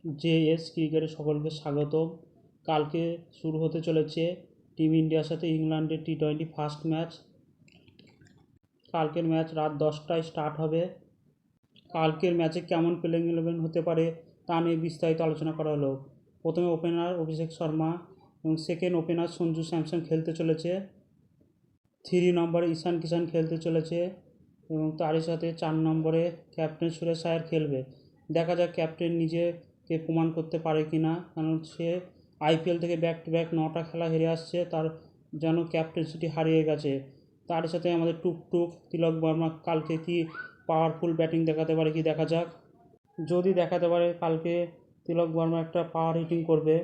JS ক্রিকেটে সকলকে স্বাগতম। কালকে শুরু হতে চলেছে টিম ইন্ডিয়ার সাথে ইংল্যান্ডের T20 ফার্স্ট ম্যাচ। কালকের ম্যাচ রাত 10টায় স্টার্ট হবে। কালকের ম্যাচে কেমন প্লেইং ইলেভেন হতে পারে তা নিয়ে বিস্তারিত আলোচনা করা হলো। প্রথমে ওপেনার অভিষেক শর্মা এবং সেকেন্ড ওপেনার সঞ্জু স্যামসন খেলতে চলেছে। 3 নম্বরে ঈশান কিষান খেলতে চলেছে এবং তারই সাথে 4 নম্বরে ক্যাপ্টেন সুরেশ আয়ার খেলবে। দেখা যাক ক্যাপ্টেন নিজেকে প্রমাণ করতে পারে কি না, কারণ সে আইপিএল থেকে ব্যাক টু ব্যাক 9টা খেলা হেরে আসছে, তার যেন ক্যাপ্টেন্সিটি হারিয়ে গেছে। তার সাথে আমাদের টুকটুক তিলক বর্মা কালকে কি পাওয়ারফুল ব্যাটিং দেখাতে পারে কি দেখা যাক। যদি দেখাতে পারে কালকে তিলক বর্মা একটা পাওয়ার হিটিং করবে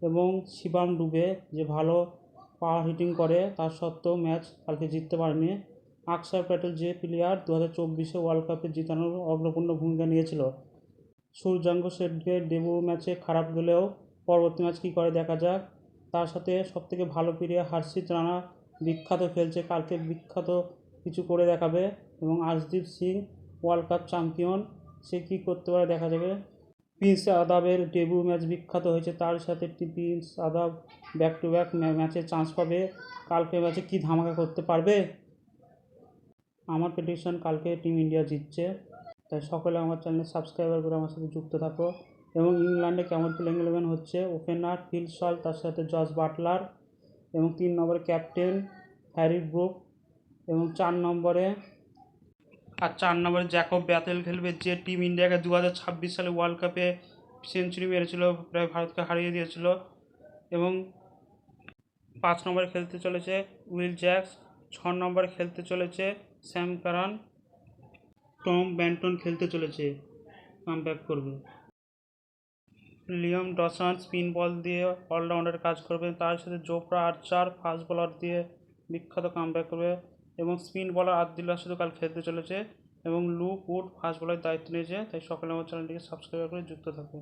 এবং শিবম ডুবে যে ভালো পাওয়ার হিটিং করে তার সত্ত্বেও ম্যাচ কালকে জিততে পারেনি। অক্ষর প্যাটেল যে প্লেয়ার 2024 ওয়ার্ল্ড কাপে জিতানোর অগ্রগণ্য ভূমিকা নিয়েছিল। সূর্যাঙ্ক শেঠের ডেবিউ ম্যাচে খারাপ গেলেও পরবর্তী ম্যাচ কী করে দেখা যাক। তার সাথে সবথেকে ভালো প্লেয়ার হর্ষিত রানা বিখ্যাত খেলছে, কালকে বিখ্যাত কিছু করে দেখাবে। এবং Arshdeep Singh world cup champion, সে কী করতে পারে দেখা যাবে। প্রিন্স আদাবের ডেবিউ ম্যাচ বিখ্যাত হয়েছে, তার সাথে প্রিন্স আদাব ব্যাক টু ব্যাক ম্যাচে চান্স পাবে। কালকে ম্যাচে কি ধামাকা করতে পারবে। আমার প্রেডিকশন কালকে টিম ইন্ডিয়া জিতছে। তাই সকলে আমার চ্যানেলে সাবস্ক্রাইবার করে আমার সাথে যুক্ত থাকো। এবং ইংল্যান্ডে কেমন প্লেইং ইলেভেন হচ্ছে, ওপেনার ফিল সল্ট, তার সাথে জস বাটলার এবং 3 নম্বরে ক্যাপ্টেন হ্যারি ব্রুক এবং 4 নম্বরে জ্যাকব ব্যাথেল খেলবে, যে টিম ইন্ডিয়াকে 2026 সালে ওয়ার্ল্ড কাপে সেঞ্চুরি মেরেছিল, প্রায় ভারতকে হারিয়ে দিয়েছিল। এবং 5 নম্বরে খেলতে চলেছে উইল জ্যাক্স, 6 নম্বরে খেলতে চলেছে স্যাম কারান, টম ব্যান্টন খেলতে চলেছে, কামব্যাক করবে। লিয়াম ডসন স্পিন বল দিয়ে অলরাউন্ডার কাজ করবে, তার সাথে জোফরা আর্চার ফাস্ট বলার দিয়ে বিখ্যাত কামব্যাক করবে। এবং স্পিন বলার আদিল্লা শুধু কাল খেলতে চলেছে এবং লুক উড ফাস্ট বলার দায়িত্ব নিয়েছে। তাই সকলে আমার চ্যানেলটিকে সাবস্ক্রাইব করে যুক্ত থাকবে।